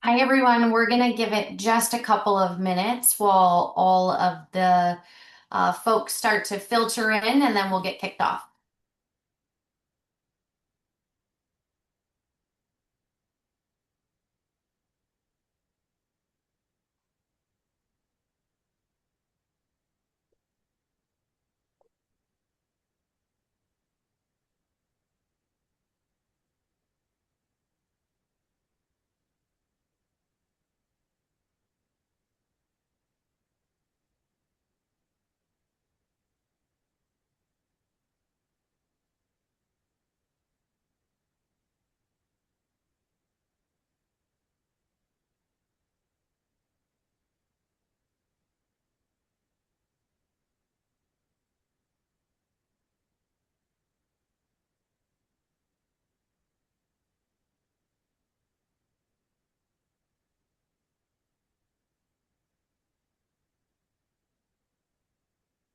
Hi, everyone. We're going to give it just a couple of minutes while all of the folks start to filter in, and then we'll get kicked off.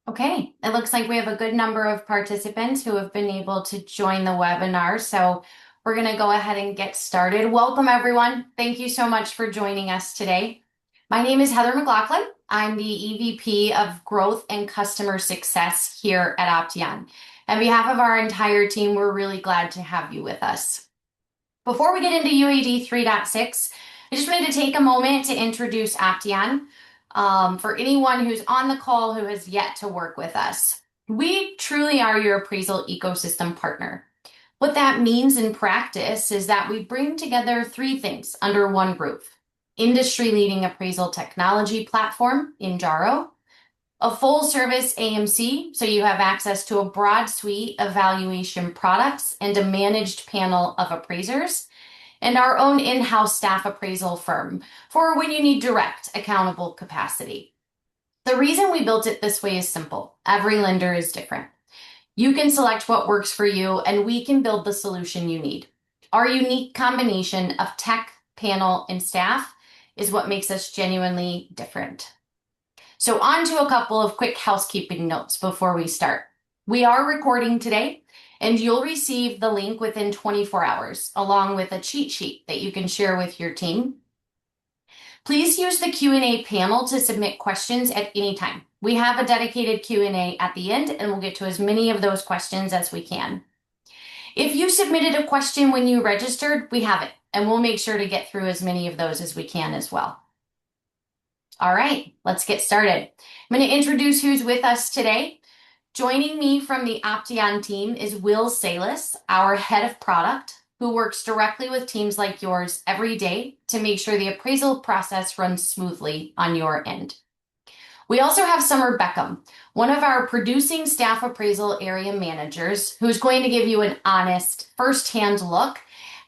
Okay, it looks like we have a good number of participants who have been able to join the webinar. So we're going to go ahead and get started. Welcome, everyone. Thank you so much for joining us today. My name is Heather McLaughlin. I'm the EVP of Growth and Customer Success here at Opteon. On behalf of our entire team, we're really glad to have you with us. Before we get into UAD 3.6, I just wanted to take a moment to introduce Opteon. For anyone who's on the call who has yet to work with us, we truly are your appraisal ecosystem partner. What that means in practice is that we bring together three things under one roof: industry-leading appraisal technology platform in Jaro, a full-service AMC, so you have access to a broad suite of valuation products and a managed panel of appraisers, and our own in-house staff appraisal firm for when you need direct, accountable capacity. The reason we built it this way is simple. Every lender is different. You can select what works for you, and we can build the solution you need. Our unique combination of tech, panel, and staff is what makes us genuinely different. So on to a couple of quick housekeeping notes before we start. We are recording today, and you'll receive the link within 24 hours, along with a cheat sheet that you can share with your team. Please use the Q&A panel to submit questions at any time. We have a dedicated Q&A at the end, and we'll get to as many of those questions as we can. If you submitted a question when you registered, we have it, and we'll make sure to get through as many of those as we can as well. All right, let's get started. I'm going to introduce who's with us today. Joining me from the Opteon team is Will Salis, our head of product, who works directly with teams like yours every day to make sure the appraisal process runs smoothly on your end. We also have Summer Beckham, one of our producing staff appraisal area managers, who's going to give you an honest, firsthand look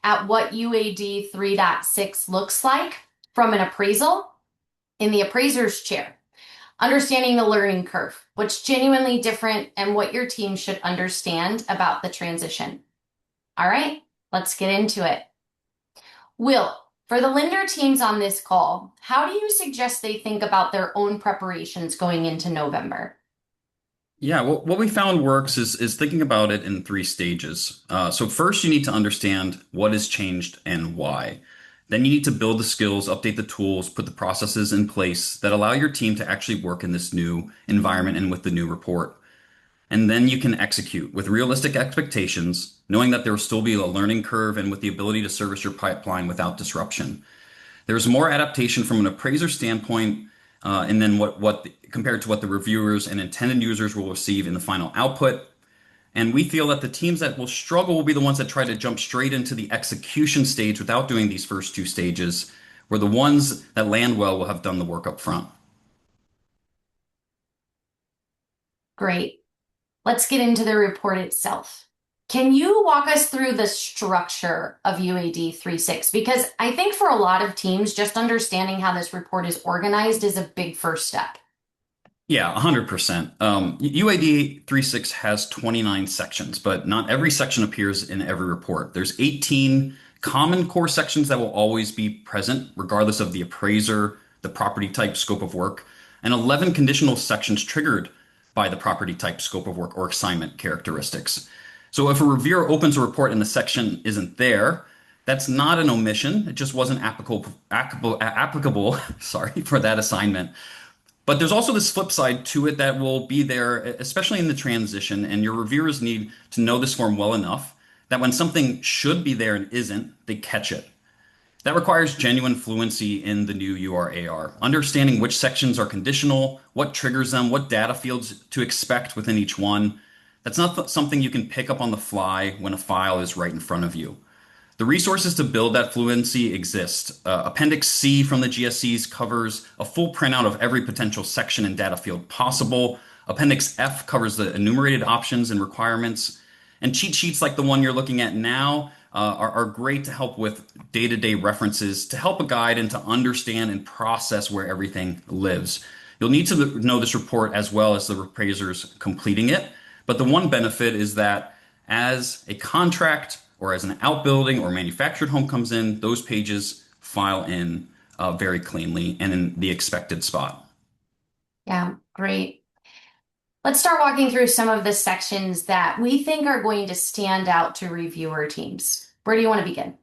at what UAD 3.6 looks like from an appraisal in the appraiser's chair, understanding the learning curve, what's genuinely different, and what your team should understand about the transition. All right, let's get into it. Will, for the lender teams on this call, how do you suggest they think about their own preparations going into November? Yeah, well, what we found works is thinking about it in three stages. So first, you need to understand what has changed and why. Then you need to build the skills, update the tools, put the processes in place that allow your team to actually work in this new environment and with the new report. And then you can execute with realistic expectations, knowing that there will still be a learning curve and with the ability to service your pipeline without disruption. There's more adaptation from an appraiser standpoint, and then compared to what the reviewers and intended users will receive in the final output. And we feel that the teams that will struggle will be the ones that try to jump straight into the execution stage without doing these first two stages, where the ones that land well will have done the work up front. Great. Let's get into the report itself. Can you walk us through the structure of UAD 3.6? Because I think for a lot of teams, just understanding how this report is organized is a big first step. Yeah, 100%. UAD 3.6 has 29 sections, but not every section appears in every report. There's 18 common core sections that will always be present, regardless of the appraiser, the property type, scope of work, and 11 conditional sections triggered by the property type, scope of work, or assignment characteristics. So if a reviewer opens a report and the section isn't there, That's not an omission. It just wasn't applicable, sorry, for that assignment. But there's also this flip side to it that will be there, especially in the transition, and your reviewers need to know this form well enough that when something should be there and isn't, they catch it. That requires genuine fluency in the new URAR, understanding which sections are conditional, what triggers them, what data fields to expect within each one. That's not something you can pick up on the fly when a file is right in front of you. The resources to build that fluency exist. Appendix C from the GSCs covers a full printout of every potential section and data field possible. Appendix F covers the enumerated options and requirements. And cheat sheets like the one you're looking at now are great to help with day-to-day references to help a guide and to understand and process where everything lives. You'll need to know this report as well as the appraisers completing it. But the one benefit is that as a contract or as an outbuilding or manufactured home comes in, those pages file in very cleanly and in the expected spot. Yeah, great. Let's start walking through some of the sections that we think are going to stand out to reviewer teams. Where do you want to begin?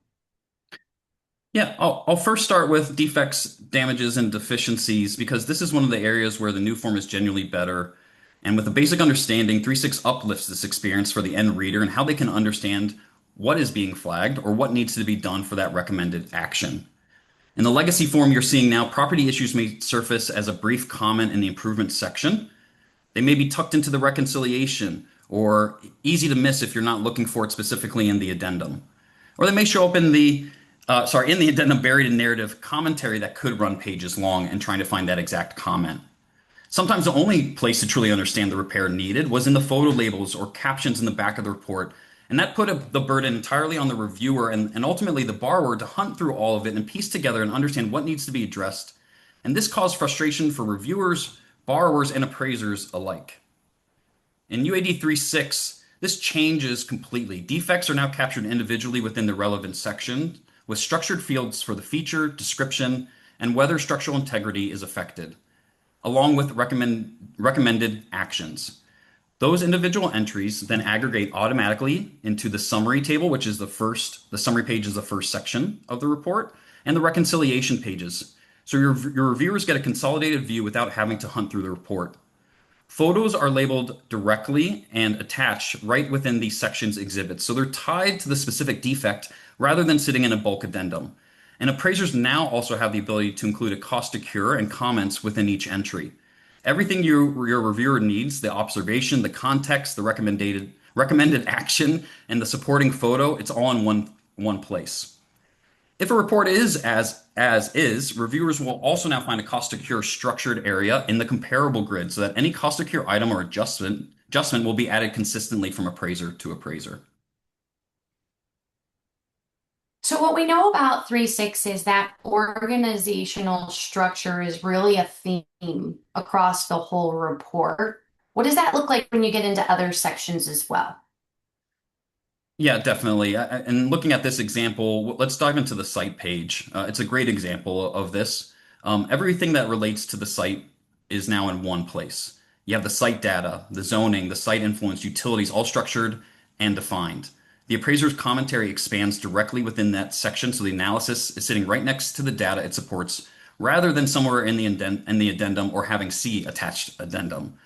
Yeah, I'll first start with defects, damages, and deficiencies because this is one of the areas where the new form is genuinely better. And with a basic understanding, 3.6 uplifts this experience for the end reader and how they can understand what is being flagged or what needs to be done for that recommended action. In the legacy form you're seeing now, property issues may surface as a brief comment in the improvement section. They may be tucked into the reconciliation or easy to miss if you're not looking for it specifically in the addendum. Or they may show up in in the addendum buried in narrative commentary that could run pages long and trying to find that exact comment. Sometimes the only place to truly understand the repair needed was in the photo labels or captions in the back of the report, and that put the burden entirely on the reviewer and ultimately the borrower to hunt through all of it and piece together and understand what needs to be addressed. And this caused frustration for reviewers, borrowers, and appraisers alike. In UAD 3.6, this changes completely. Defects are now captured individually within the relevant section with structured fields for the feature, description, and whether structural integrity is affected, along with recommended actions. Those individual entries then aggregate automatically into the summary table, which is the summary page is the first section of the report, and the reconciliation pages. So your reviewers get a consolidated view without having to hunt through the report. Photos are labeled directly and attached right within the section's exhibits, so they're tied to the specific defect rather than sitting in a bulk addendum. And appraisers now also have the ability to include a cost to cure and comments within each entry. Everything your reviewer needs, the observation, the context, the recommended action, and the supporting photo, it's all in one place. If a report is as is, reviewers will also now find a cost to cure structured area in the comparable grid so that any cost to cure item or adjustment will be added consistently from appraiser to appraiser. So what we know about 3.6 is that organizational structure is really a theme across the whole report. What does that look like when you get into other sections as well? Yeah, definitely. And looking at this example, let's dive into the site page. It's a great example of this. Everything that relates to the site is now in one place. You have the site data, the zoning, the site influence, utilities, all structured and defined. The appraiser's commentary expands directly within that section, so the analysis is sitting right next to the data it supports, rather than somewhere in the addendum or having C attached addendum.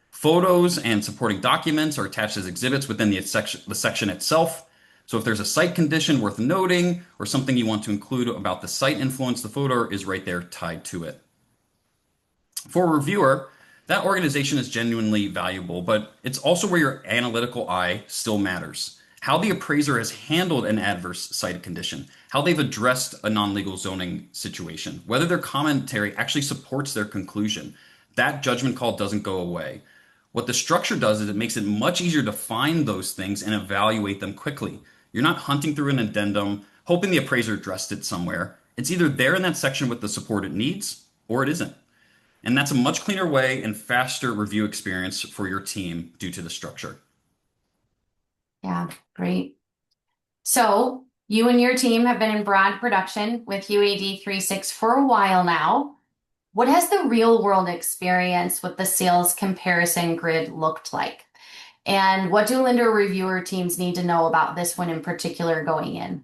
Photos and supporting documents are attached as exhibits within the section itself. So if there's a site condition worth noting or something you want to include about the site influence, the photo is right there tied to it. For a reviewer, that organization is genuinely valuable, but it's also where your analytical eye still matters. How the appraiser has handled an adverse site condition, how they've addressed a non-legal zoning situation, whether their commentary actually supports their conclusion. That judgment call doesn't go away. What the structure does is it makes it much easier to find those things and evaluate them quickly. You're not hunting through an addendum, hoping the appraiser addressed it somewhere. It's either there in that section with the support it needs, or it isn't. And that's a much cleaner way and faster review experience for your team due to the structure. Yeah, great. So you and your team have been in broad production with UAD 3.6 for a while now. What has the real world experience with the sales comparison grid looked like? And what do lender reviewer teams need to know about this one in particular going in?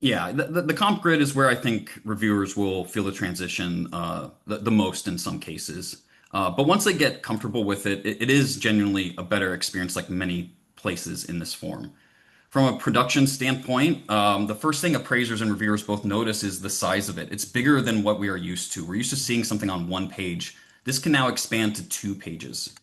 Yeah, the comp grid is where I think reviewers will feel the transition the most in some cases. But once they get comfortable with it, it is genuinely a better experience, like many places in this form. From a production standpoint, the first thing appraisers and reviewers both notice is the size of it. It's bigger than what we are used to. We're used to seeing something on one page. This can now expand to 2 pages.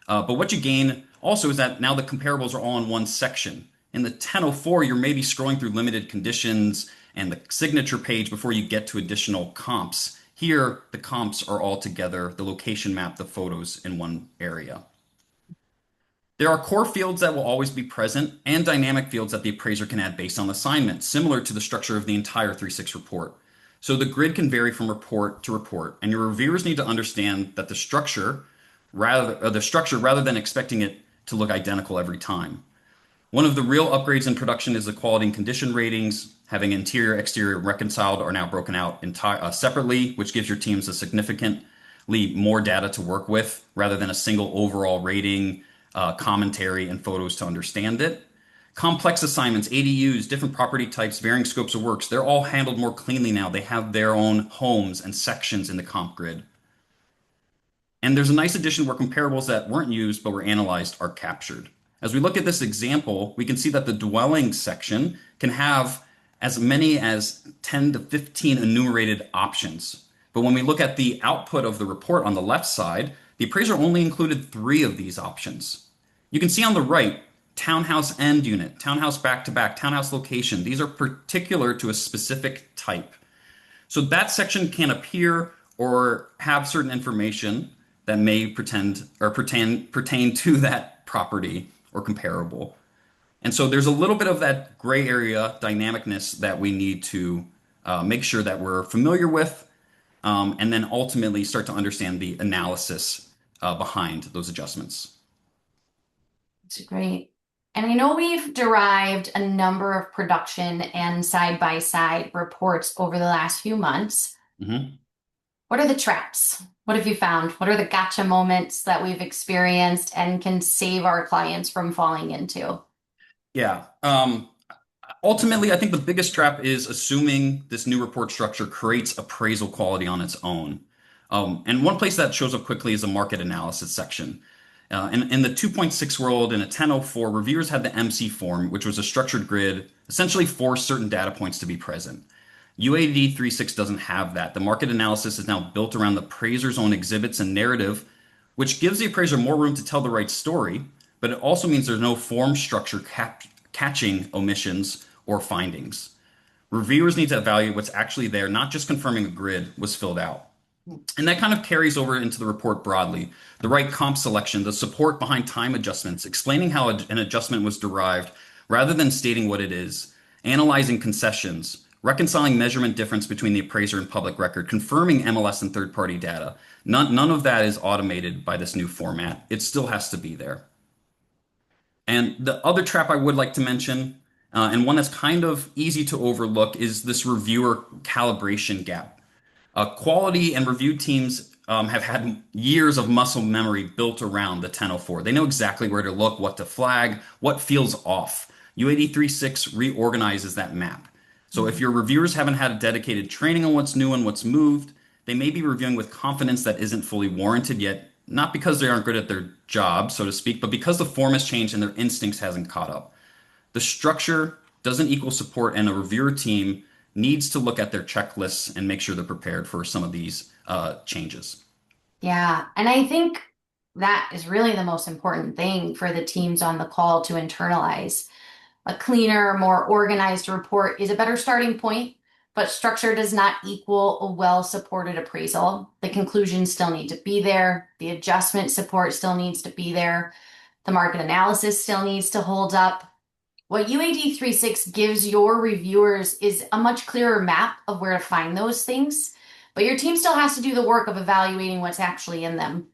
But what you gain also is that now the comparables are all in one section. In the 1004, you're maybe scrolling through limited conditions and the signature page before you get to additional comps. Here, the comps are all together, the location map, the photos in one area. There are core fields that will always be present and dynamic fields that the appraiser can add based on assignment, similar to the structure of the entire 3.6 report. So the grid can vary from report to report, and your reviewers need to understand that the structure rather than expecting it to look identical every time. One of the real upgrades in production is the quality and condition ratings. Having interior exterior reconciled are now broken out separately, which gives your teams a significantly more data to work with rather than a single overall rating, commentary, and photos to understand it. Complex assignments, ADUs, different property types, varying scopes of works, they're all handled more cleanly now. They have their own homes and sections in the comp grid. And there's a nice addition where comparables that weren't used but were analyzed are captured. As we look at this example, we can see that the dwelling section can have as many as 10 to 15 enumerated options. But when we look at the output of the report on the left side, the appraiser only included 3 of these options. You can see on the right, townhouse end unit, townhouse back to back, townhouse location. These are particular to a specific type. So that section can appear or have certain information that may pretend or pertain to that property or comparable. And so there's a little bit of that gray area dynamicness that we need to make sure that we're familiar with, and then ultimately start to understand the analysis behind those adjustments. It's great. And I know we've derived a number of production and side-by-side reports over the last few months. Mhm. What are the traps? What have you found? What are the gotcha moments that we've experienced and can save our clients from falling into? Yeah. Ultimately, I think the biggest trap is assuming this new report structure creates appraisal quality on its own. And one place that shows up quickly is the market analysis section. In the 2.6 world, in a 1004, reviewers had the MC form, which was a structured grid, essentially forced certain data points to be present. UAD 3.6 doesn't have that. The market analysis is now built around the appraiser's own exhibits and narrative, which gives the appraiser more room to tell the right story, but it also means there's no form structure catching omissions or findings. Reviewers need to evaluate what's actually there, not just confirming a grid was filled out. And that kind of carries over into the report broadly. The right comp selection, the support behind time adjustments, explaining how an adjustment was derived rather than stating what it is, analyzing concessions, reconciling measurement difference between the appraiser and public record, confirming MLS and third party data. None of that is automated by this new format. It still has to be there. And the other trap I would like to mention, and one that's kind of easy to overlook, is this reviewer calibration gap. Quality and review teams have had years of muscle memory built around the 1004. They know exactly where to look, what to flag, what feels off. UAD 3.6 reorganizes that map. So if your reviewers haven't had dedicated training on what's new and what's moved, they may be reviewing with confidence that isn't fully warranted yet, not because they aren't good at their job, so to speak, but because the form has changed and their instincts hasn't caught up. The structure doesn't equal support, and a reviewer team needs to look at their checklists and make sure they're prepared for some of these changes. Yeah, and I think that is really the most important thing for the teams on the call to internalize. A cleaner, more organized report is a better starting point, but structure does not equal a well-supported appraisal. The conclusions still need to be there. The adjustment support still needs to be there. The market analysis still needs to hold up. What UAD 3.6 gives your reviewers is a much clearer map of where to find those things, but your team still has to do the work of evaluating what's actually in them.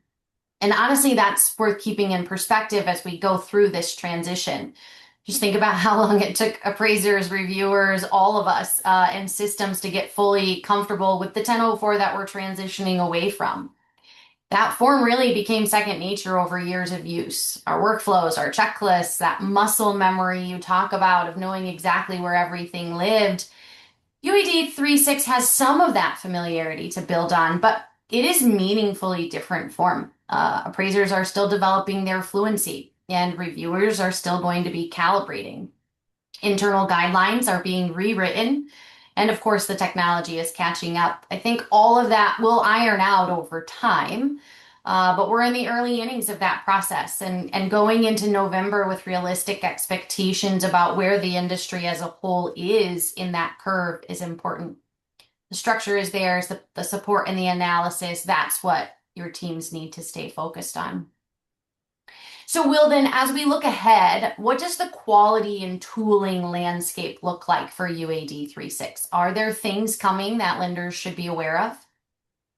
And honestly, that's worth keeping in perspective as we go through this transition. Just think about how long it took appraisers, reviewers, all of us, and systems to get fully comfortable with the 1004 that we're transitioning away from. That form really became second nature over years of use. Our workflows, our checklists, that muscle memory you talk about of knowing exactly where everything lived. UAD 3.6 has some of that familiarity to build on, but it is meaningfully different form. Appraisers are still developing their fluency, and reviewers are still going to be calibrating. Internal guidelines are being rewritten, and of course, the technology is catching up. I think all of that will iron out over time, but we're in the early innings of that process, and going into November with realistic expectations about where the industry as a whole is in that curve is important. The structure is there, is the support and the analysis. That's what your teams need to stay focused on. So, Will, then, as we look ahead, what does the quality and tooling landscape look like for UAD 3.6? Are there things coming that lenders should be aware of?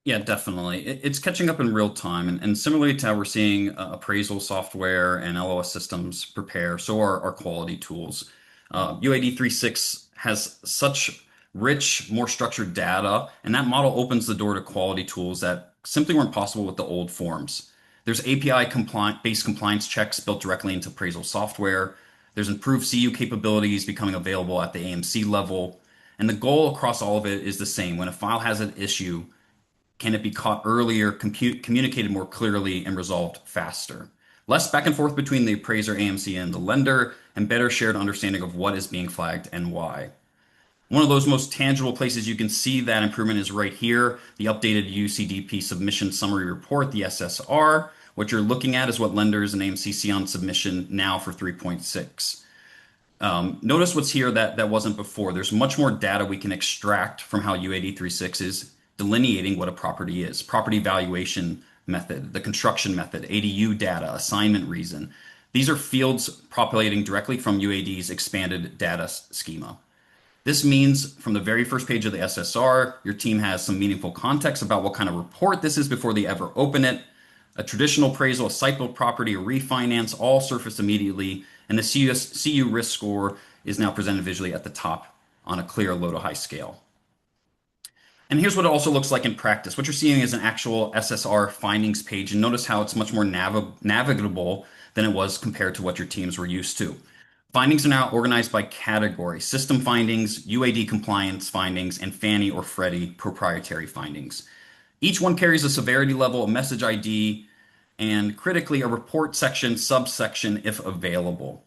Yeah, definitely. It's catching up in real time. And similarly to how we're seeing appraisal software and LOS systems prepare, so are our quality tools. UAD 3.6 has such rich, more structured data, and that model opens the door to quality tools that simply weren't possible with the old forms. There's API compliant based compliance checks built directly into appraisal software. There's improved CU capabilities becoming available at the AMC level. And the goal across all of it is the same. When a file has an issue, can it be caught earlier, communicated more clearly, and resolved faster? Less back and forth between the appraiser, AMC, and the lender, and better shared understanding of what is being flagged and why. One of those most tangible places you can see that improvement is right here, the updated UCDP submission summary report, the SSR. What you're looking at is what lenders and AMC see on submission now for 3.6. Notice what's here that wasn't before. There's much more data we can extract from how UAD 3.6 is delineating what a property is. Property valuation method, the construction method, ADU data, assignment reason. These are fields populating directly from UAD's expanded data schema. This means from the very first page of the SSR, your team has some meaningful context about what kind of report this is before they ever open it. A traditional appraisal, a site built property, or refinance all surface immediately, and the CU risk score is now presented visually at the top on a clear low to high scale. And here's what it also looks like in practice. What you're seeing is an actual SSR findings page, and notice how it's much more navigable than it was compared to what your teams were used to. Findings are now organized by category: system findings, UAD compliance findings, and Fannie or Freddie proprietary findings. Each one carries a severity level, a message ID, and critically a report section, subsection if available.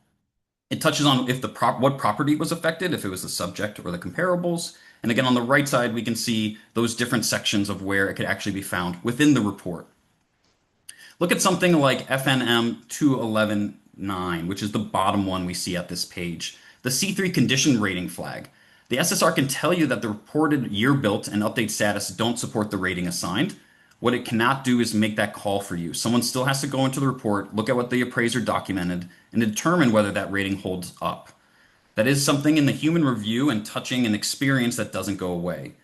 It touches on if what property was affected, if it was the subject or the comparables. And again, on the right side, we can see those different sections of where it could actually be found within the report. Look at something like FNM 211.9, which is the bottom one we see at this page. The C3 condition rating flag. The SSR can tell you that the reported year built and update status don't support the rating assigned. What it cannot do is make that call for you. Someone still has to go into the report, look at what the appraiser documented, and determine whether that rating holds up. That is something in the human review and touching and experience that doesn't go away.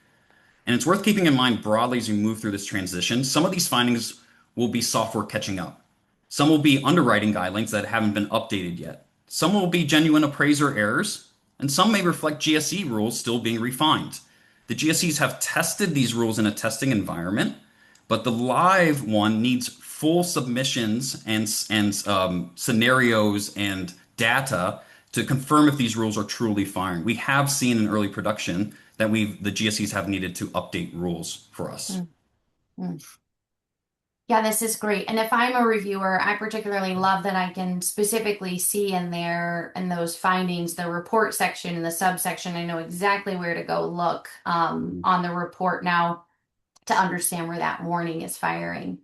And it's worth keeping in mind broadly as we move through this transition. Some of these findings will be software catching up. Some will be underwriting guidelines that haven't been updated yet. Some will be genuine appraiser errors, and some may reflect GSE rules still being refined. The GSEs have tested these rules in a testing environment, but the live one needs full submissions and scenarios and data to confirm if these rules are truly firing. We have seen in early production that the GSEs have needed to update rules for us. Mm, mm. Yeah, this is great. And if I'm a reviewer, I particularly love that I can specifically see in there in those findings, the report section and the subsection. I know exactly where to go look on the report now to understand where that warning is firing.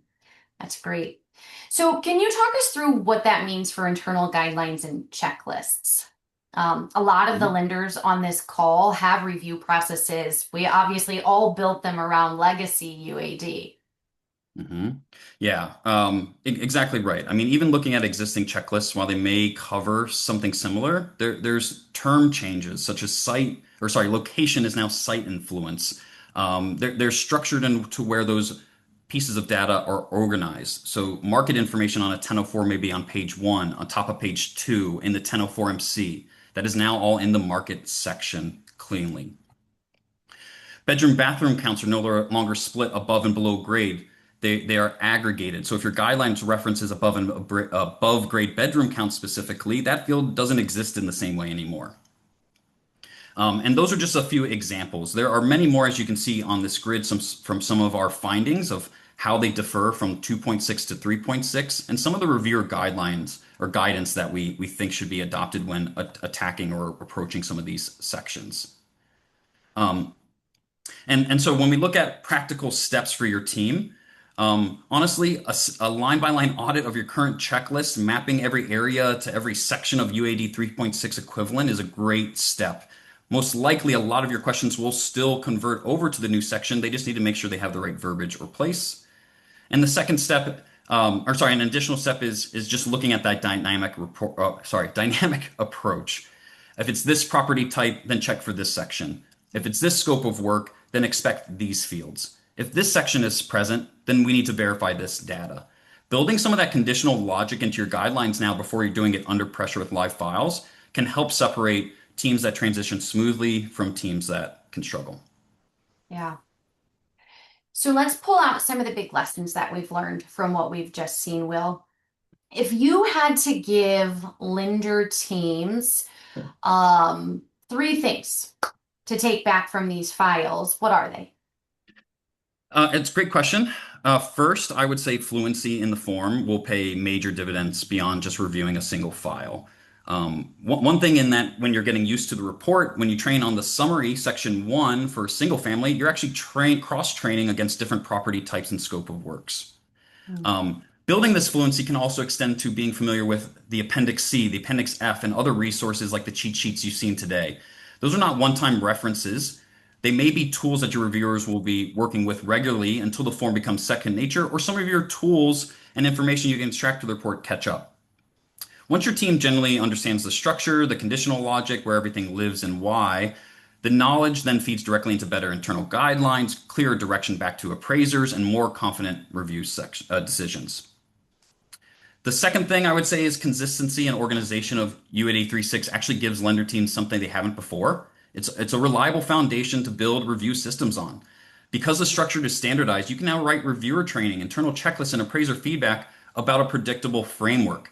That's great. So, can you talk us through what that means for internal guidelines and checklists? A lot of the Mhm. lenders on this call have review processes. We obviously all built them around legacy UAD. hmm Yeah, exactly right. I mean, even looking at existing checklists, while they may cover something similar, there's term changes such as location is now site influence. They're structured into where those pieces of data are organized. So market information on a 1004 may be on page one, on top of page two in the 1004 MC. That is now all in the market section cleanly. Bedroom bathroom counts are no longer split above and below grade. They are aggregated. So if your guidelines references above grade bedroom count specifically, that field doesn't exist in the same way anymore. And those are just a few examples. There are many more, as you can see on this grid, from some of our findings of how they differ from 2.6 to 3.6, and some of the reviewer guidelines or guidance that we think should be adopted when attacking or approaching some of these sections. And so when we look at practical steps for your team, honestly, a line-by-line audit of your current checklist, mapping every area to every section of UAD 3.6 equivalent is a great step. Most likely, a lot of your questions will still convert over to the new section. They just need to make sure they have the right verbiage or place. And the second step, an additional step is just looking at that dynamic approach. If it's this property type, then check for this section. If it's this scope of work, then expect these fields. If this section is present, then we need to verify this data. Building some of that conditional logic into your guidelines now before you're doing it under pressure with live files can help separate teams that transition smoothly from teams that can struggle. Yeah. So let's pull out some of the big lessons that we've learned from what we've just seen, Will. If you had to give lender teams three things to take back from these files, what are they? It's a great question. First, I would say fluency in the form will pay major dividends beyond just reviewing a single file. One thing in that when you're getting used to the report, when you train on the summary section 1 for a single family, you're actually cross-training against different property types and scope of works. Hmm. Building this fluency can also extend to being familiar with the Appendix C, the Appendix F, and other resources like the cheat sheets you've seen today. Those are not one-time references. They may be tools that your reviewers will be working with regularly until the form becomes second nature, or some of your tools and information you can extract to the report catch up. Once your team generally understands the structure, the conditional logic, where everything lives and why, the knowledge then feeds directly into better internal guidelines, clearer direction back to appraisers, and more confident review decisions. The second thing I would say is consistency and organization of UAD 3.6 actually gives lender teams something they haven't before. It's a reliable foundation to build review systems on. Because the structure is standardized, you can now write reviewer training, internal checklists, and appraiser feedback about a predictable framework.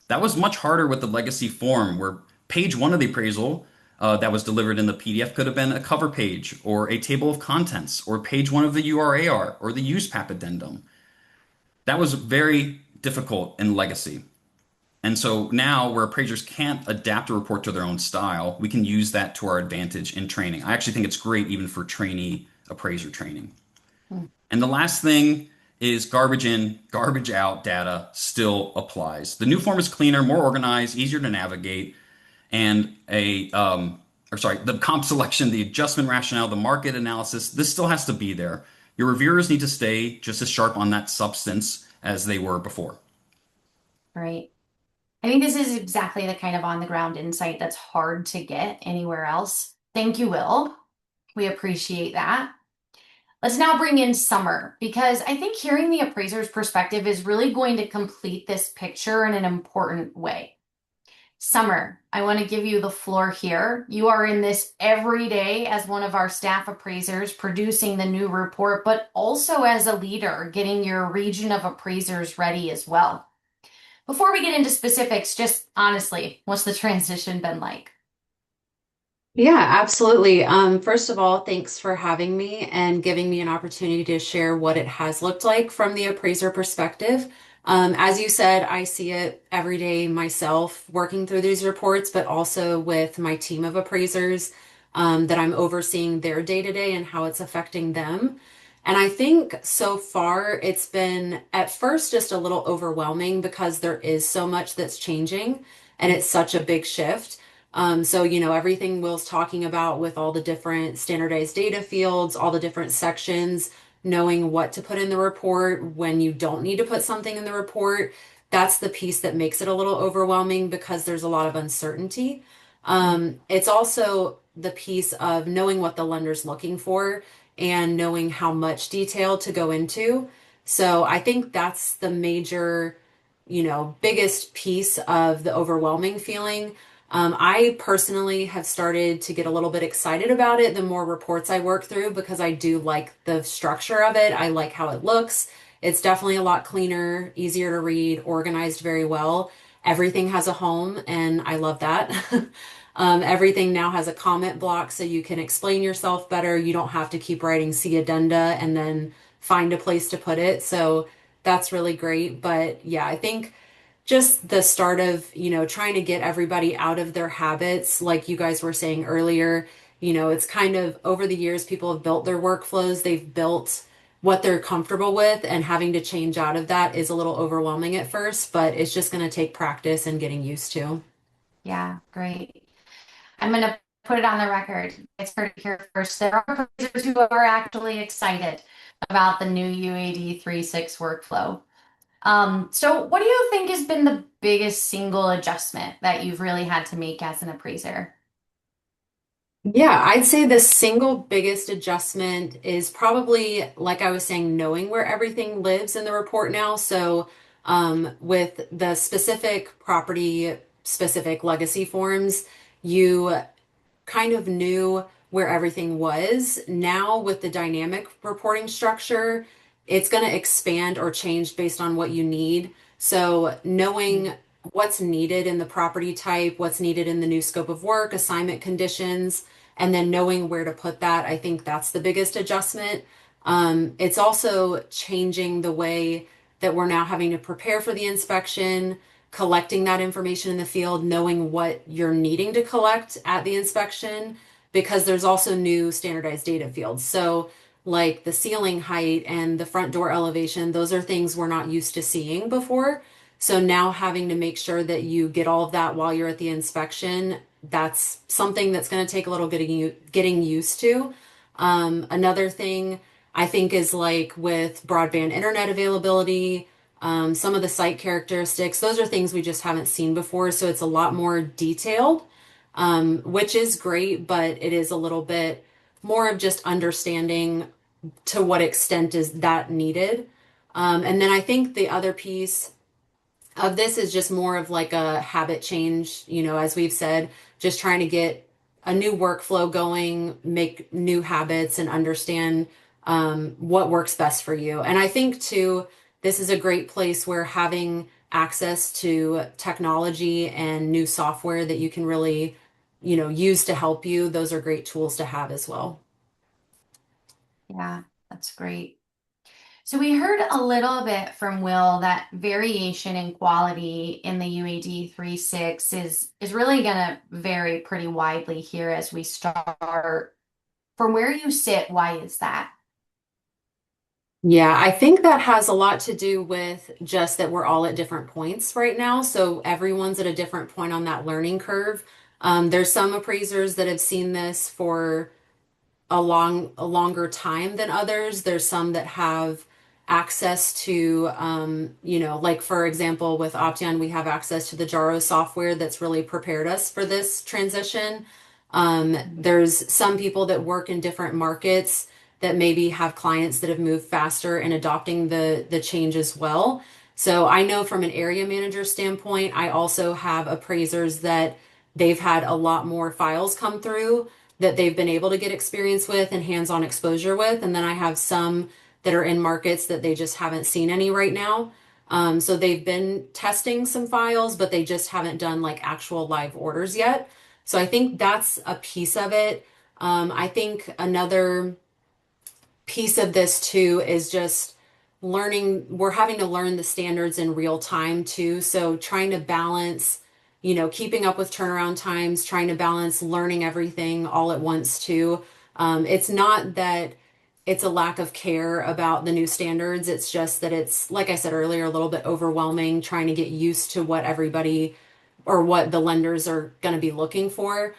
That was much harder with the legacy form, where page 1 of the appraisal that was delivered in the PDF could have been a cover page, or a table of contents, or page 1 of the URAR, or the USPAP addendum. That was very difficult in legacy. And so now, where appraisers can't adapt a report to their own style, we can use that to our advantage in training. I actually think it's great even for trainee appraiser training. Hmm. And the last thing is garbage in, garbage out data still applies. The new form is cleaner, more organized, easier to navigate, and the comp selection, the adjustment rationale, the market analysis, this still has to be there. Your reviewers need to stay just as sharp on that substance as they were before. Right. I think this is exactly the kind of on the ground insight that's hard to get anywhere else. Thank you, Will. We appreciate that. Let's now bring in Summer because I think hearing the appraiser's perspective is really going to complete this picture in an important way. Summer, I want to give you the floor here. You are in this every day as one of our staff appraisers producing the new report, but also as a leader getting your region of appraisers ready as well. Before we get into specifics, just honestly, what's the transition been like? Yeah, absolutely. First of all, thanks for having me and giving me an opportunity to share what it has looked like from the appraiser perspective. As you said, I see it every day myself working through these reports, but also with my team of appraisers, that I'm overseeing their day to day and how it's affecting them. And I think so far it's been at first just a little overwhelming because there is so much that's changing and it's such a big shift. Everything Will's talking about with all the different standardized data fields, all the different sections, knowing what to put in the report when you don't need to put something in the report, that's the piece that makes it a little overwhelming because there's a lot of uncertainty. It's also the piece of knowing what the lender's looking for and knowing how much detail to go into. So I think that's the major, biggest piece of the overwhelming feeling. I personally have started to get a little bit excited about it the more reports I work through because I do like the structure of it. I like how it looks. It's definitely a lot cleaner, easier to read, organized very well. Everything has a home, and I love that. Everything now has a comment block so you can explain yourself better. You don't have to keep writing see addenda and then find a place to put it. So that's really great. But yeah, I think just the start of, trying to get everybody out of their habits, like you guys were saying earlier, it's kind of over the years, people have built their workflows, they've built what they're comfortable with, and having to change out of that is a little overwhelming at first, but it's just going to take practice and getting used to. Yeah, great. I'm going to put it on the record. It's heard it here first. There are appraisers who are actually excited about the new UAD 3.6 workflow. So what do you think has been the biggest single adjustment that you've really had to make as an appraiser? Yeah, I'd say the single biggest adjustment is probably, like I was saying, knowing where everything lives in the report now. So, with the specific property specific legacy forms, you kind of knew where everything was. Now, with the dynamic reporting structure, it's going to expand or change based on what you need. So, knowing what's needed in the property type, what's needed in the new scope of work, assignment conditions, and then knowing where to put that, I think that's the biggest adjustment. It's also changing the way that we're now having to prepare for the inspection, collecting that information in the field, knowing what you're needing to collect at the inspection, because there's also new standardized data fields. So, like the ceiling height and the front door elevation, those are things we're not used to seeing before. So, now having to make sure that you get all of that while you're at the inspection, that's something that's going to take a little getting used to. Another thing I think is like with broadband internet availability, some of the site characteristics, those are things we just haven't seen before. So it's a lot more detailed, which is great, but it is a little bit more of just understanding to what extent is that needed. And then I think the other piece of this is just more of like a habit change, as we've said, just trying to get a new workflow going, make new habits, and understand what works best for you. And I think too, this is a great place where having access to technology and new software that you can really, use to help you, those are great tools to have as well. Yeah, that's great. So we heard a little bit from Will that variation in quality in the UAD 3.6 is really going to vary pretty widely here as we start. From where you sit, why is that? Yeah, I think that has a lot to do with just that we're all at different points right now. So everyone's at a different point on that learning curve. There's some appraisers that have seen this for a longer time than others. There's some that have access to, like for example, with Opteon, we have access to the Jaro software that's really prepared us for this transition. There's some people that work in different markets that maybe have clients that have moved faster in adopting the change as well. So I know from an area manager standpoint, I also have appraisers that they've had a lot more files come through that they've been able to get experience with and hands-on exposure with. And then I have some that are in markets that they just haven't seen any right now. So they've been testing some files, but they just haven't done like actual live orders yet. So I think that's a piece of it. I think another piece of this too is just learning, we're having to learn the standards in real time too. So trying to balance, keeping up with turnaround times, trying to balance learning everything all at once too. It's not that it's a lack of care about the new standards. It's just that it's, like I said earlier, a little bit overwhelming trying to get used to what everybody or what the lenders are going to be looking for.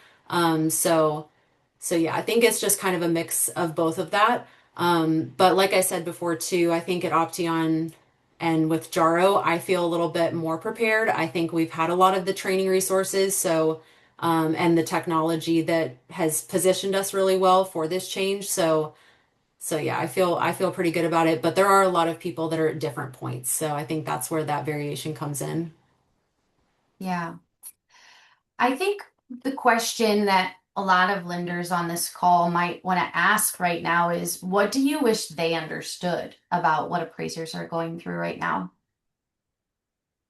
So yeah, I think it's just kind of a mix of both of that. But like I said before too, I think at Opteon and with Jaro, I feel a little bit more prepared. I think we've had a lot of the training resources, so and the technology that has positioned us really well for this change. So yeah, I feel pretty good about it. But there are a lot of people that are at different points, so I think that's where that variation comes in. Yeah. I think the question that a lot of lenders on this call might want to ask right now is, what do you wish they understood about what appraisers are going through right now?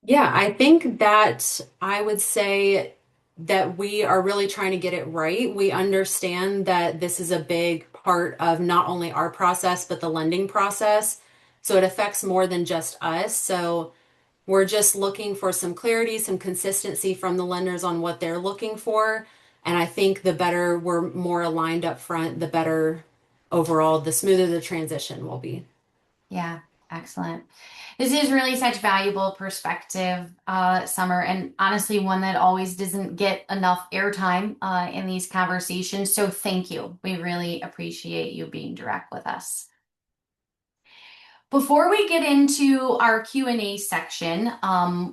Yeah, I think that I would say that we are really trying to get it right. We understand that this is a big part of not only our process, but the lending process. So it affects more than just us. So we're just looking for some clarity, some consistency from the lenders on what they're looking for. And I think the better we're more aligned up front, the better overall, the smoother the transition will be. Yeah, excellent. This is really such valuable perspective, Summer, and honestly, one that always doesn't get enough airtime in these conversations. So thank you. We really appreciate you being direct with us. Before we get into our Q&A section,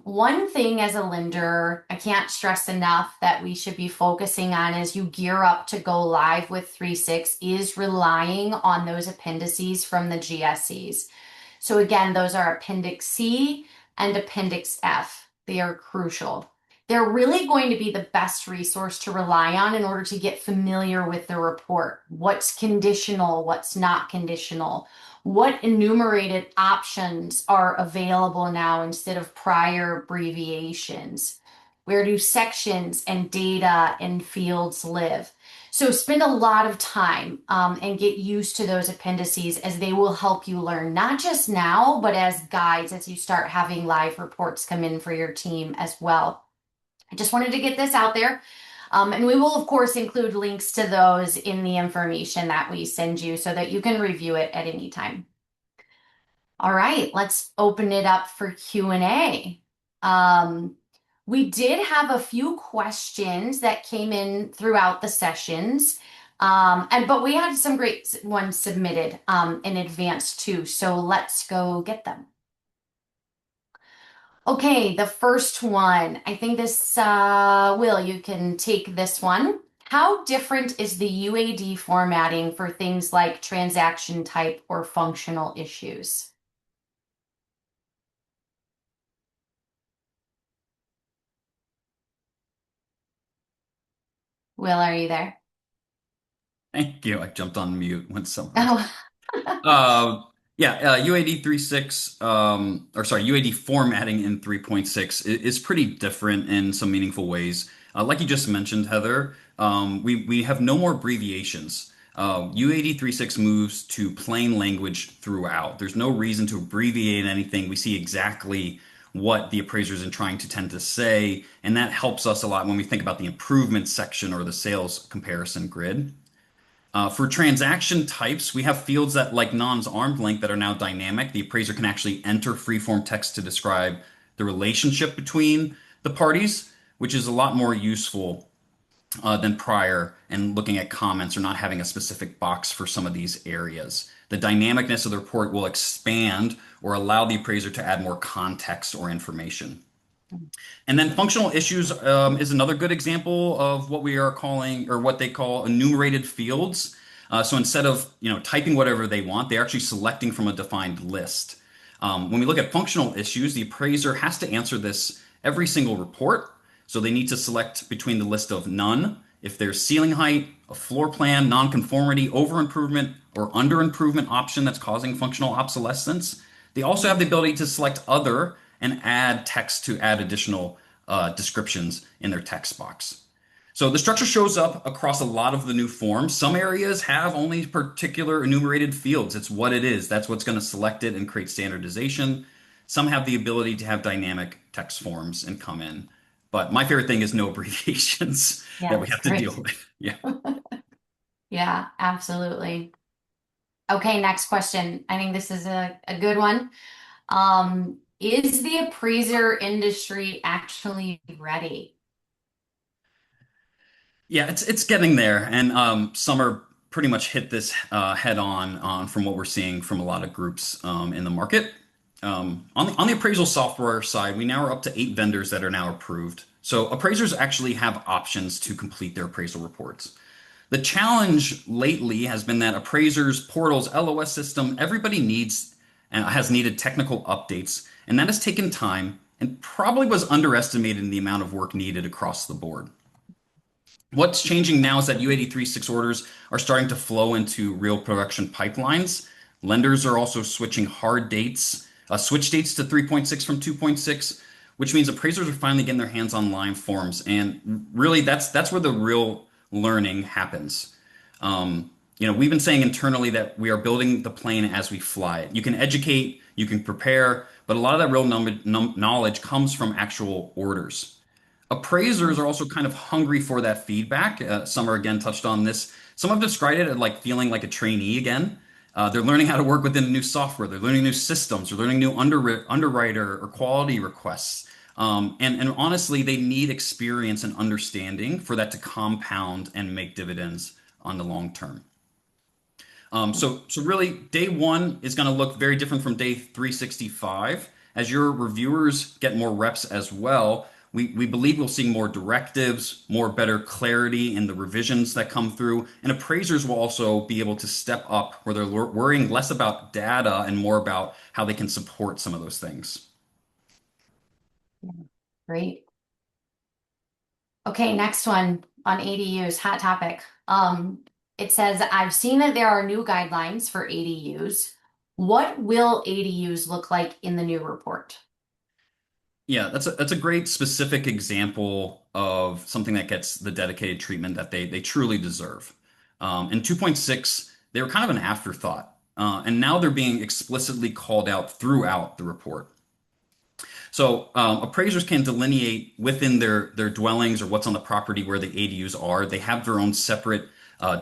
one thing as a lender, I can't stress enough that we should be focusing on as you gear up to go live with 3.6 is relying on those appendices from the GSEs. So again, those are Appendix C and Appendix F. They are crucial. They're really going to be the best resource to rely on in order to get familiar with the report. What's conditional, what's not conditional, what enumerated options are available now instead of prior abbreviations. Where do sections and data and fields live? So spend a lot of time and get used to those appendices as they will help you learn, not just now, but as guides as you start having live reports come in for your team as well. I just wanted to get this out there. And we will, of course, include links to those in the information that we send you so that you can review it at any time. All right, let's open it up for Q&A. We did have a few questions that came in throughout the sessions, but we had some great ones submitted in advance too. So let's go get them. Okay, the first one. I think this, Will, you can take this one. How different is the UAD formatting for things like transaction type or functional issues? Will, are you there? Thank you. I jumped on mute when someone was. Oh, Uh, UAD 3.6, or sorry, UAD formatting in 3.6 is pretty different in some meaningful ways. Like you just mentioned, Heather, we have no more abbreviations. UAD 3.6 moves to plain language throughout. There's no reason to abbreviate anything. We see exactly what the appraisers are trying to tend to say, and that helps us a lot when we think about the improvement section or the sales comparison grid. For transaction types, we have fields that, like non's arm's length, that are now dynamic. The appraiser can actually enter freeform text to describe the relationship between the parties, which is a lot more useful than prior and looking at comments or not having a specific box for some of these areas. The dynamicness of the report will expand or allow the appraiser to add more context or information. And then functional issues is another good example of what we are calling, or what they call, enumerated fields. So instead of typing whatever they want, they're actually selecting from a defined list. When we look at functional issues, the appraiser has to answer this every single report. So they need to select between the list of none, if there's ceiling height, a floor plan, nonconformity, over improvement, or under improvement option that's causing functional obsolescence. They also have the ability to select other and add text to add additional descriptions in their text box. So the structure shows up across a lot of the new forms. Some areas have only particular enumerated fields. It's what it is. That's what's going to select it and create standardization. Some have the ability to have dynamic text forms and come in. But my favorite thing is no abbreviations that we yes, have to deal great. with. Yeah. Yeah, absolutely. Okay, next question. I think this is a good one. Is the appraiser industry actually ready? Yeah, it's getting there, and Summer pretty much hit this head on from what we're seeing from a lot of groups in the market. On the appraisal software side, we now are up to 8 vendors that are now approved. So appraisers actually have options to complete their appraisal reports. The challenge lately has been that appraisers, portals, LOS system, everybody needs has needed technical updates, and that has taken time and probably was underestimated in the amount of work needed across the board. What's changing now is that UAD 3.6 orders are starting to flow into real production pipelines. Lenders are also switching switch dates to 3.6 from 2.6, which means appraisers are finally getting their hands on live forms. And really, that's where the real learning happens. We've been saying internally that we are building the plane as we fly it. You can educate, you can prepare, but a lot of that real knowledge comes from actual orders. Appraisers are also kind of hungry for that feedback. Some are again touched on this. Some have described it as like feeling like a trainee again. They're learning how to work within new software. They're learning new systems. They're learning new underwriter or quality requests. And honestly, they need experience and understanding for that to compound and make dividends on the long term. So really, day one is going to look very different from day 365. As your reviewers get more reps as well, we believe we'll see more directives, more better clarity in the revisions that come through, and appraisers will also be able to step up where they're worrying less about data and more about how they can support some of those things. Great. Okay, next one on ADUs, hot topic. It says, I've seen that there are new guidelines for ADUs. What will ADUs look like in the new report? Yeah, that's a great specific example of something that gets the dedicated treatment that they truly deserve. In 2.6, they were kind of an afterthought, and now they're being explicitly called out throughout the report. So appraisers can delineate within their dwellings or what's on the property where the ADUs are. They have their own separate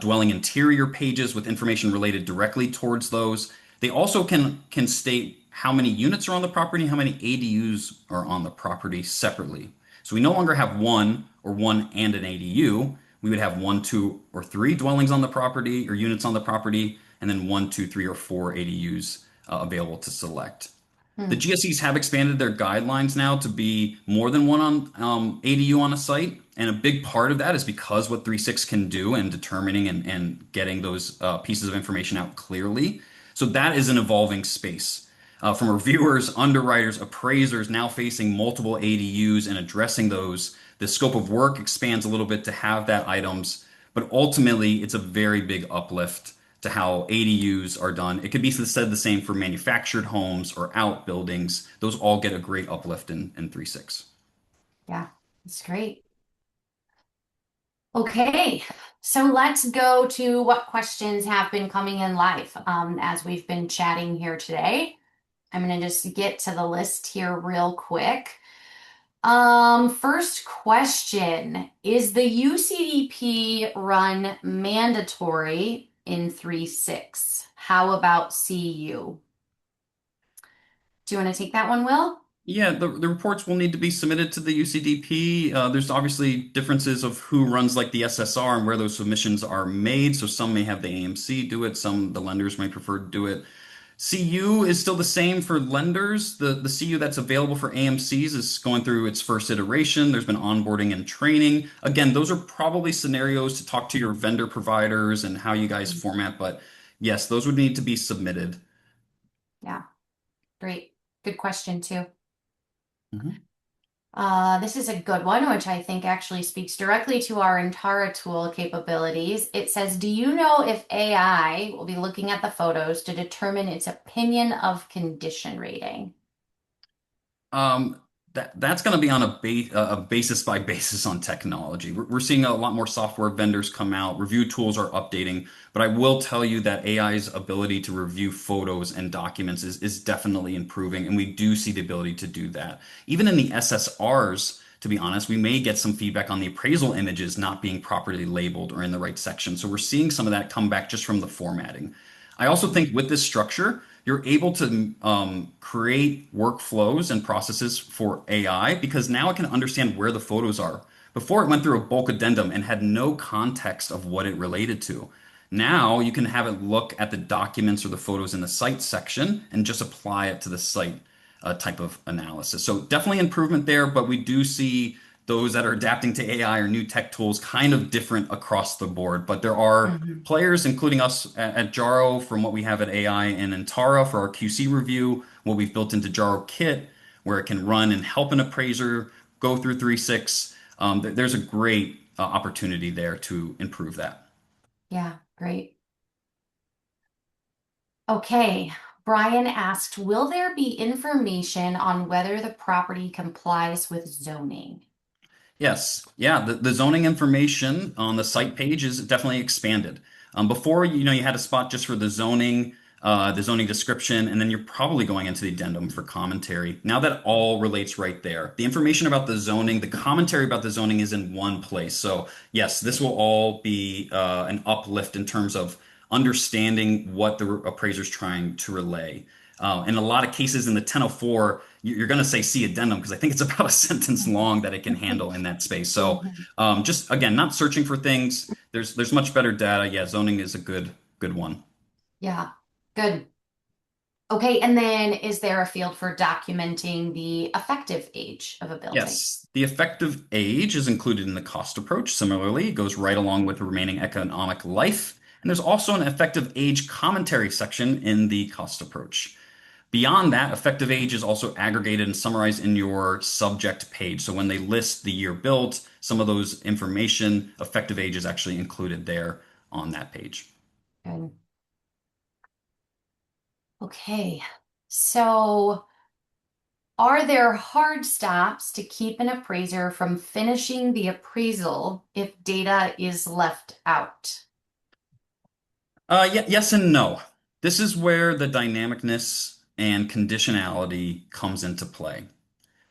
dwelling interior pages with information related directly towards those. They also can state how many units are on the property, how many ADUs are on the property separately. So we no longer have one or one and an ADU. We would have one, two, or three dwellings on the property or units on the property, and then one, two, three, or four ADUs available to select. The Hmm. GSEs have expanded their guidelines now to be more than one on ADU on a site. And a big part of that is because what 3.6 can do in determining and getting those pieces of information out clearly. So that is an evolving space. From reviewers, underwriters, appraisers now facing multiple ADUs and addressing those, the scope of work expands a little bit to have that items, but ultimately it's a very big uplift to how ADUs are done. It could be said the same for manufactured homes or outbuildings. Those all get a great uplift in 3.6. Yeah, that's great. Okay, so let's go to what questions have been coming in live as we've been chatting here today. I'm going to just get to the list here real quick. First question, is the UCDP run mandatory in 3.6? How about CU? Do you want to take that one, Will? Yeah, the reports will need to be submitted to the UCDP. There's obviously differences of who runs like the SSR and where those submissions are made. So some may have the AMC do it, some the lenders may prefer to do it. CU is still the same for lenders. The CU that's available for AMCs is going through its first iteration. There's been onboarding and training. Again, those are probably scenarios to talk to your vendor providers and how you guys format, but yes, those would need to be submitted. Yeah, great. Good question, too. Mhm. This is a good one, which I think actually speaks directly to our Antara tool capabilities. It says, do you know if AI will be looking at the photos to determine its opinion of condition rating? Um, that's going to be on a basis by basis on technology. We're seeing a lot more software vendors come out. Review tools are updating, but I will tell you that AI's ability to review photos and documents is definitely improving, and we do see the ability to do that. Even in the SSRs, to be honest, we may get some feedback on the appraisal images not being properly labeled or in the right section. So we're seeing some of that come back just from the formatting. I also think with this structure, you're able to create workflows and processes for AI because now it can understand where the photos are. Before it went through a bulk addendum and had no context of what it related to. Now you can have it look at the documents or the photos in the site section and just apply it to the site type of analysis. So definitely improvement there, but we do see those that are adapting to AI or new tech tools kind of different across the board. But there are Mhm. players, including us at Jaro, from what we have at AI and Antara for our QC review, what we've built into Jaro Kit, where it can run and help an appraiser go through 3.6. There's a great opportunity there to improve that. Yeah, great. Okay, Brian asked, will there be information on whether the property complies with zoning? Yes, yeah, the zoning information on the site page is definitely expanded. Before, you had a spot just for the zoning description, and then you're probably going into the addendum for commentary. Now that all relates right there. The information about the zoning, the commentary about the zoning is in one place. So yes, this will all be an uplift in terms of understanding what the appraiser's trying to relay. In a lot of cases in the 1004, you're going to say see addendum because I think it's about a sentence long that it can handle in that space. So Mhm. just again, not searching for things. There's much better data. Yeah, zoning is a good one. Yeah, good. Okay, and then is there a field for documenting the effective age of a building? Yes, the effective age is included in the cost approach. Similarly, it goes right along with the remaining economic life. And there's also an effective age commentary section in the cost approach. Beyond that, effective age is also aggregated and summarized in your subject page. So when they list the year built, some of those information, effective age is actually included there on that page. Good. Okay, so are there hard stops to keep an appraiser from finishing the appraisal if data is left out? Yes and no. This is where the dynamicness and conditionality comes into play.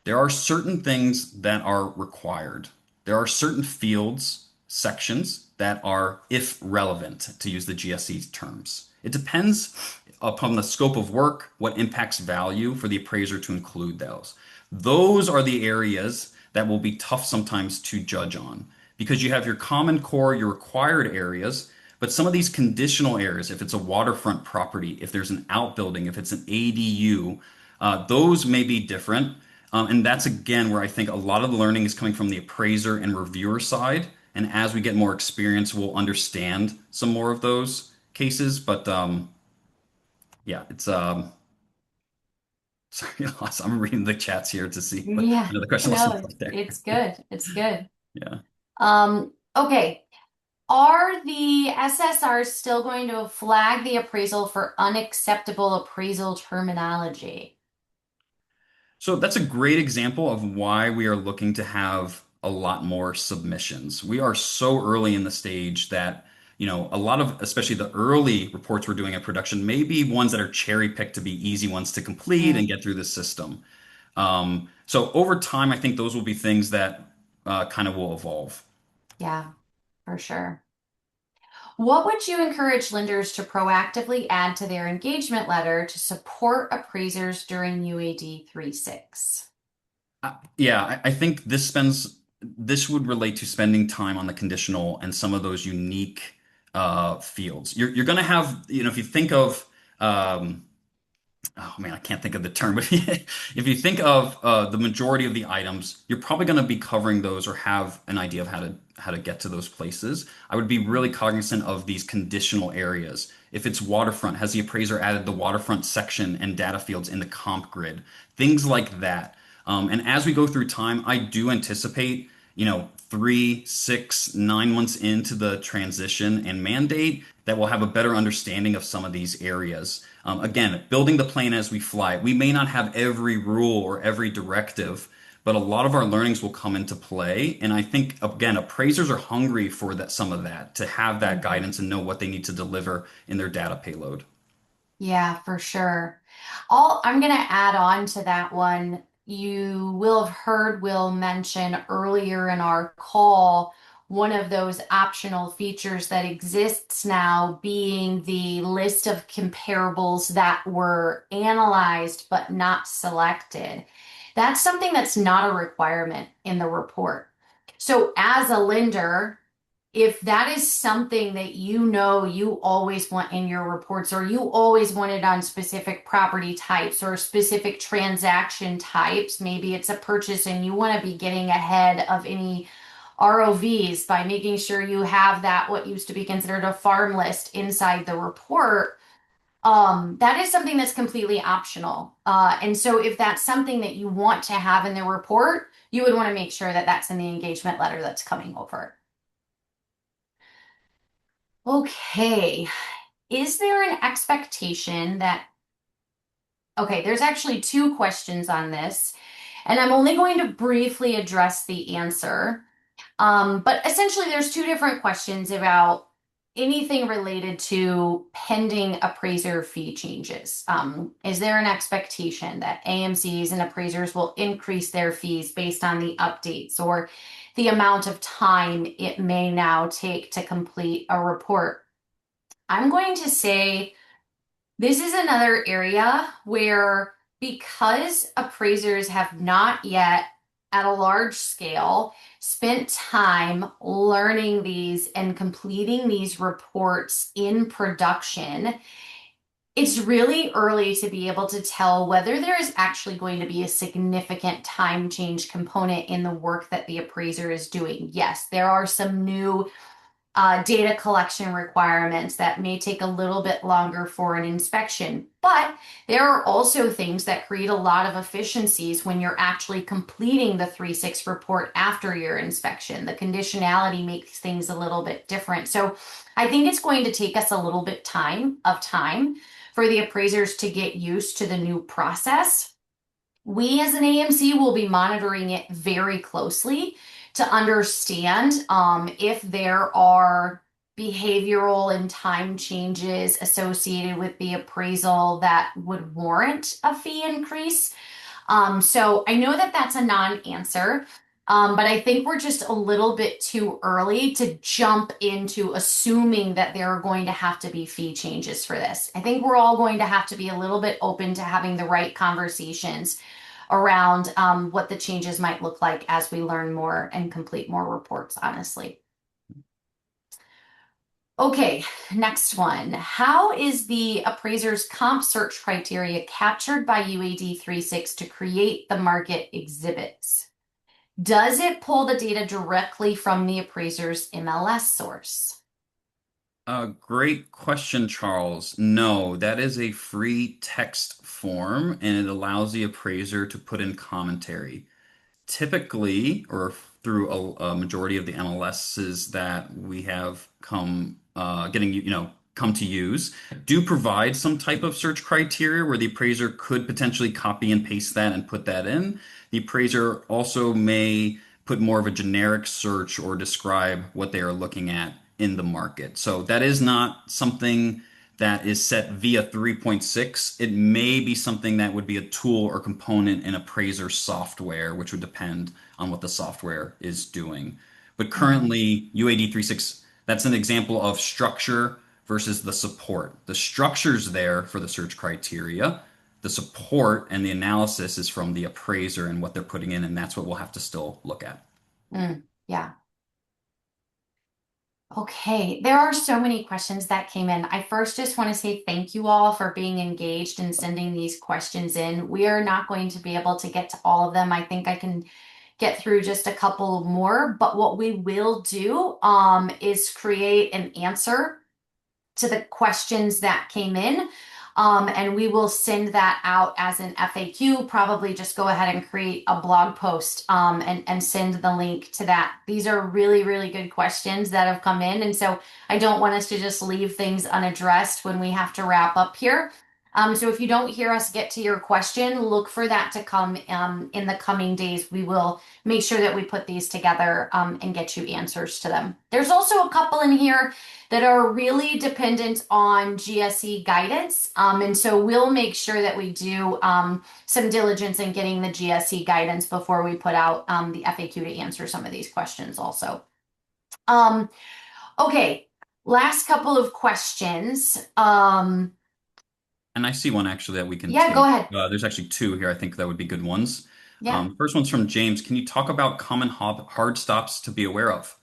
There are certain things that are required. There are certain fields, sections that are if relevant, to use the GSE terms. It depends upon the scope of work, what impacts value for the appraiser to include those. Those are the areas that will be tough sometimes to judge on because you have your common core, your required areas, but some of these conditional areas, if it's a waterfront property, if there's an outbuilding, if it's an ADU, those may be different. And that's again where I think a lot of the learning is coming from the appraiser and reviewer side. And as we get more experience, we'll understand some more of those cases. But yeah, it's sorry, I'm reading the chats here to see, but Yeah, the question no, wasn't put there. it's good. It's good. Yeah. Okay. Are the SSRs still going to flag the appraisal for unacceptable appraisal terminology? So that's a great example of why we are looking to have a lot more submissions. We are so early in the stage that, a lot of, especially the early reports we're doing at production, may be ones that are cherry picked to be easy ones to complete and Mm, get through the system. So over time, I think those will be things that kind of will evolve. yeah, for sure. What would you encourage lenders to proactively add to their engagement letter to support appraisers during UAD 3.6? Yeah, I think this would relate to spending time on the conditional and some of those unique fields. You're going to have, if you think of oh man, I can't think of the term, but if you think of the majority of the items, you're probably going to be covering those or have an idea of how to get to those places. I would be really cognizant of these conditional areas. If it's waterfront, has the appraiser added the waterfront section and data fields in the comp grid? Things like that. And as we go through time, I do anticipate, 3, 6, 9 months into the transition and mandate that we'll have a better understanding of some of these areas. Again, building the plane as we fly. We may not have every rule or every directive, but a lot of our learnings will come into play. And I think, again, appraisers are hungry for some of that, to have that Mhm. guidance and know what they need to deliver in their data payload. Yeah, for sure. I'm going to add on to that one. You will have heard Will mention earlier in our call one of those optional features that exists now being the list of comparables that were analyzed but not selected. That's something that's not a requirement in the report. So as a lender, if that is something that you always want in your reports, or you always want it on specific property types or specific transaction types, maybe it's a purchase and you want to be getting ahead of any ROVs by making sure you have that, what used to be considered a farm list inside the report. That is something that's completely optional. And so if that's something that you want to have in the report, you would want to make sure that that's in the engagement letter that's coming over. Okay. Is there an expectation that Okay, there's actually two questions on this, and I'm only going to briefly address the answer. But essentially, there's two different questions about anything related to pending appraiser fee changes. Is there an expectation that AMCs and appraisers will increase their fees based on the updates or the amount of time it may now take to complete a report? I'm going to say this is another area where, because appraisers have not yet, at a large scale, spent time learning these and completing these reports in production, it's really early to be able to tell whether there is actually going to be a significant time change component in the work that the appraiser is doing. Yes, there are some new data collection requirements that may take a little bit longer for an inspection. But there are also things that create a lot of efficiencies when you're actually completing the 3.6 report after your inspection. The conditionality makes things a little bit different. So I think it's going to take us a little bit time for the appraisers to get used to the new process. We as an AMC will be monitoring it very closely to understand if there are behavioral and time changes associated with the appraisal that would warrant a fee increase. So I know that that's a non-answer, but I think we're just a little bit too early to jump into assuming that there are going to have to be fee changes for this. I think we're all going to have to be a little bit open to having the right conversations around what the changes might look like as we learn more and complete more reports, honestly. Okay, next one. How is the appraiser's comp search criteria captured by UAD 3.6 to create the market exhibits? Does it pull the data directly from the appraiser's MLS source? Great question, Charles. No, that is a free text form and it allows the appraiser to put in commentary. Typically, or through a majority of the MLSs that we have come to use, do provide some type of search criteria where the appraiser could potentially copy and paste that and put that in. The appraiser also may put more of a generic search or describe what they are looking at in the market. So that is not something that is set via 3.6. It may be something that would be a tool or component in appraiser software, which would depend on what the software is doing. But Mhm. currently, UAD 3.6, that's an example of structure versus the support. The structure's there for the search criteria. The support and the analysis is from the appraiser and what they're putting in, and that's what we'll have to still look at. Yeah. Okay, there are so many questions that came in. I first just want to say thank you all for being engaged and sending these questions in. We are not going to be able to get to all of them. I think I can get through just a couple more, but what we will do is create an answer to the questions that came in. And we will send that out as an FAQ. Probably just go ahead and create a blog post and send the link to that. These are really, really good questions that have come in. And so I don't want us to just leave things unaddressed when we have to wrap up here. So if you don't hear us get to your question, look for that to come in the coming days. We will make sure that we put these together and get you answers to them. There's also a couple in here that are really dependent on GSE guidance. And so we'll make sure that we do some diligence in getting the GSE guidance before we put out the FAQ to answer some of these questions also. Um, okay, last couple of questions. And I see one actually that we can Yeah, go take. ahead. There's actually two here I think that would be good ones. Yeah. First one's from James. Can you talk about common hard stops to be aware of?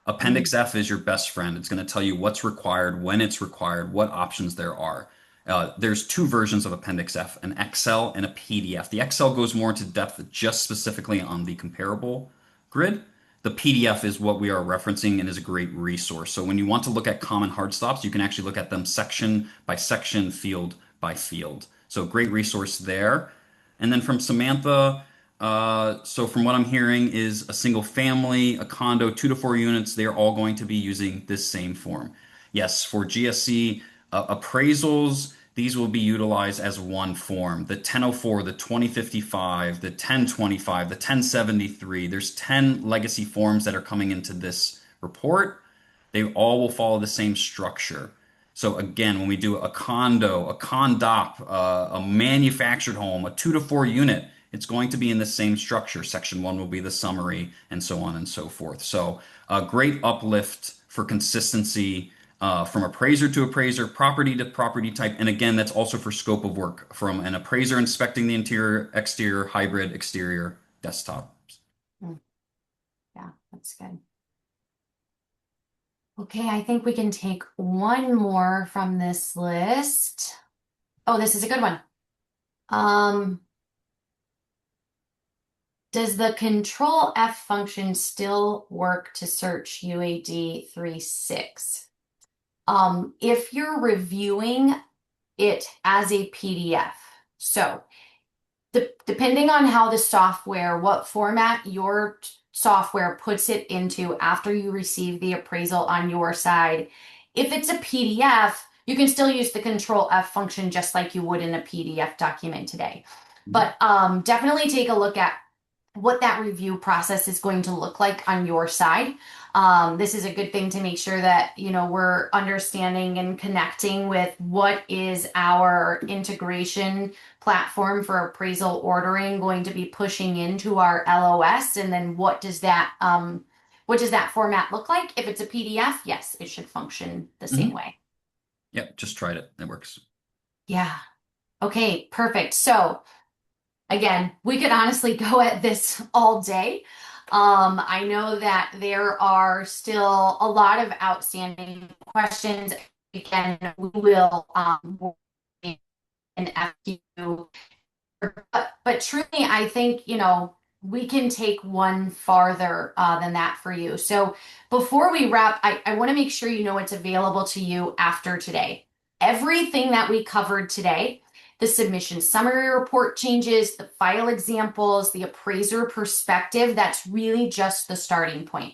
Appendix Mm, F is your best friend. It's going to tell you what's required, when it's required, what options there are. There's two versions of Appendix F, an Excel and a PDF. The Excel goes more into depth just specifically on the comparable grid. The PDF is what we are referencing and is a great resource. So when you want to look at common hard stops, you can actually look at them section by section, field by field. So great resource there. And then from Samantha, so from what I'm hearing is a single family, a condo, 2 to 4 units, they're all going to be using this same form. Yes, for GSC appraisals, these will be utilized as one form. The 1004, the 2055, the 1025, the 1073. There's 10 legacy forms that are coming into this report. They all will follow the same structure. So again, when we do a condo, a condop, a manufactured home, a 2 to 4 unit, it's going to be in the same structure. Section 1 will be the summary, and so on and so forth. So a great uplift for consistency from appraiser to appraiser, property to property type. And again, that's also for scope of work from an appraiser inspecting the interior, exterior, hybrid, exterior, desktop. Mm, yeah, that's good. Okay, I think we can take one more from this list. Oh, this is a good one. Um, does the Control F function still work to search UAD 3.6? If you're reviewing it as a PDF, so depending on how the software, what format your software puts it into after you receive the appraisal on your side, if it's a PDF, you can still use the Control F function just like you would in a PDF document today. But definitely take a look at what that review process is going to look like on your side. This is a good thing to make sure that, we're understanding and connecting with what is our integration platform for appraisal ordering going to be pushing into our LOS, and then what does that format look like? If it's a PDF, yes, it should function the same way. Yep, just tried it. It works. Yeah. Okay, perfect. So again, we could honestly go at this all day. I know that there are still a lot of outstanding questions. Again, we will work and ask you, but truly, I think, we can take one farther than that for you. So before we wrap, I want to make sure you know what's available to you after today. Everything that we covered today, the submission summary report changes, the file examples, the appraiser perspective, that's really just the starting point.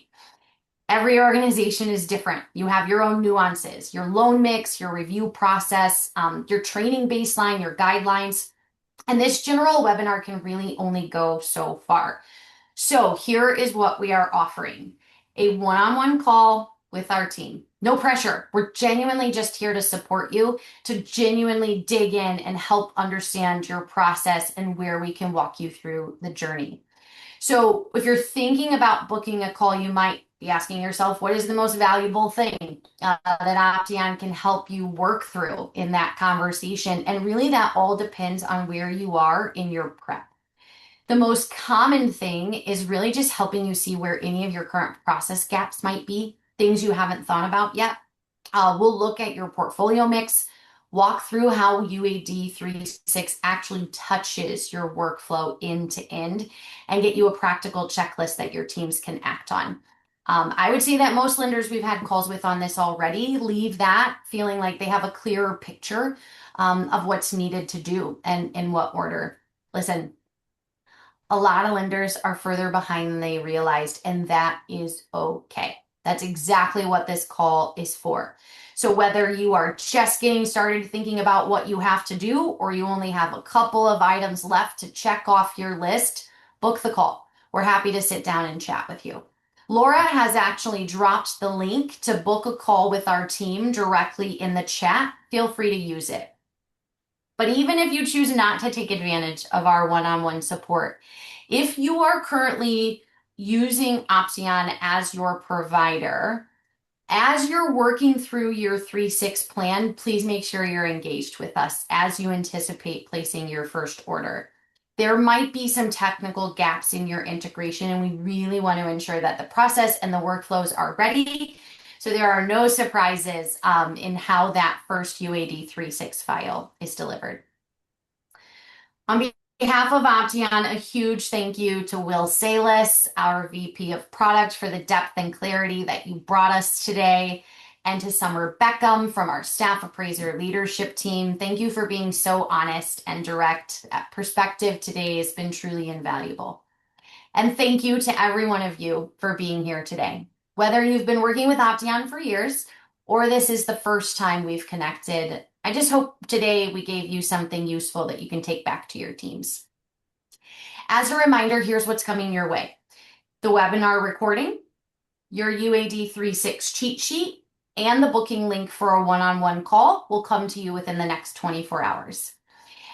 Every organization is different. You have your own nuances, your loan mix, your review process, your training baseline, your guidelines. And this general webinar can really only go so far. So here is what we are offering: a one-on-one call with our team. No pressure. We're genuinely just here to support you, to genuinely dig in and help understand your process and where we can walk you through the journey. So if you're thinking about booking a call, you might be asking yourself, what is the most valuable thing that Opteon can help you work through in that conversation? And really, that all depends on where you are in your prep. The most common thing is really just helping you see where any of your current process gaps might be, things you haven't thought about yet. We'll look at your portfolio mix, walk through how UAD 3.6 actually touches your workflow end to end, and get you a practical checklist that your teams can act on. I would say that most lenders we've had calls with on this already leave that feeling like they have a clearer picture of what's needed to do and in what order. Listen, a lot of lenders are further behind than they realized, and that is okay. That's exactly what this call is for. So whether you are just getting started thinking about what you have to do, or you only have a couple of items left to check off your list, book the call. We're happy to sit down and chat with you. Laura has actually dropped the link to book a call with our team directly in the chat. Feel free to use it. But even if you choose not to take advantage of our one-on-one support, if you are currently using Opteon as your provider, as you're working through your 3.6 plan, please make sure you're engaged with us as you anticipate placing your first order. There might be some technical gaps in your integration, and we really want to ensure that the process and the workflows are ready, so there are no surprises in how that first UAD 3.6 file is delivered. On behalf of Opteon, a huge thank you to Will Salis, our VP of Product, for the depth and clarity that you brought us today, and to Summer Beckham from our staff appraiser leadership team. Thank you for being so honest and direct. That perspective today has been truly invaluable. And thank you to every one of you for being here today. Whether you've been working with Opteon for years or this is the first time we've connected, I just hope today we gave you something useful that you can take back to your teams. As a reminder, here's what's coming your way. The webinar recording, your UAD 3.6 cheat sheet, and the booking link for a one-on-one call will come to you within the next 24 hours.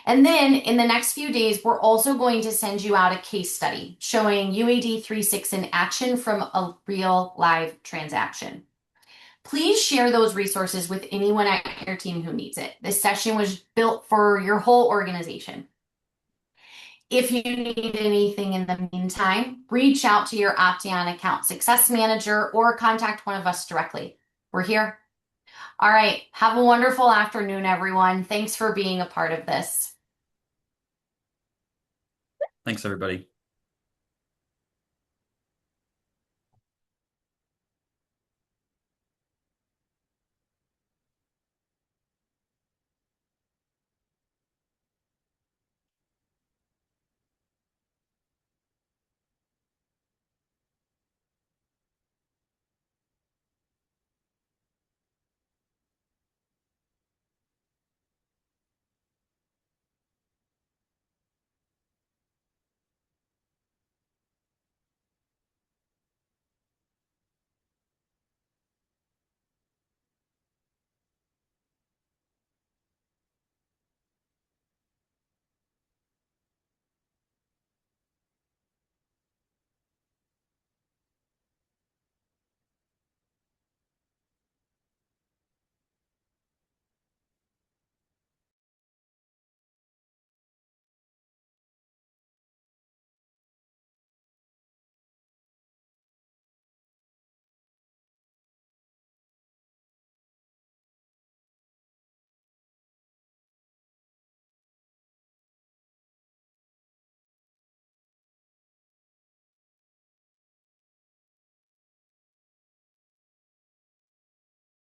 And then in the next few days, we're also going to send you out a case study showing UAD 3.6 in action from a real live transaction. Please share those resources with anyone at your team who needs it. This session was built for your whole organization. If you need anything in the meantime, reach out to your Opteon account success manager or contact one of us directly. We're here. All right. Have a wonderful afternoon, everyone. Thanks for being a part of this. Thanks, everybody.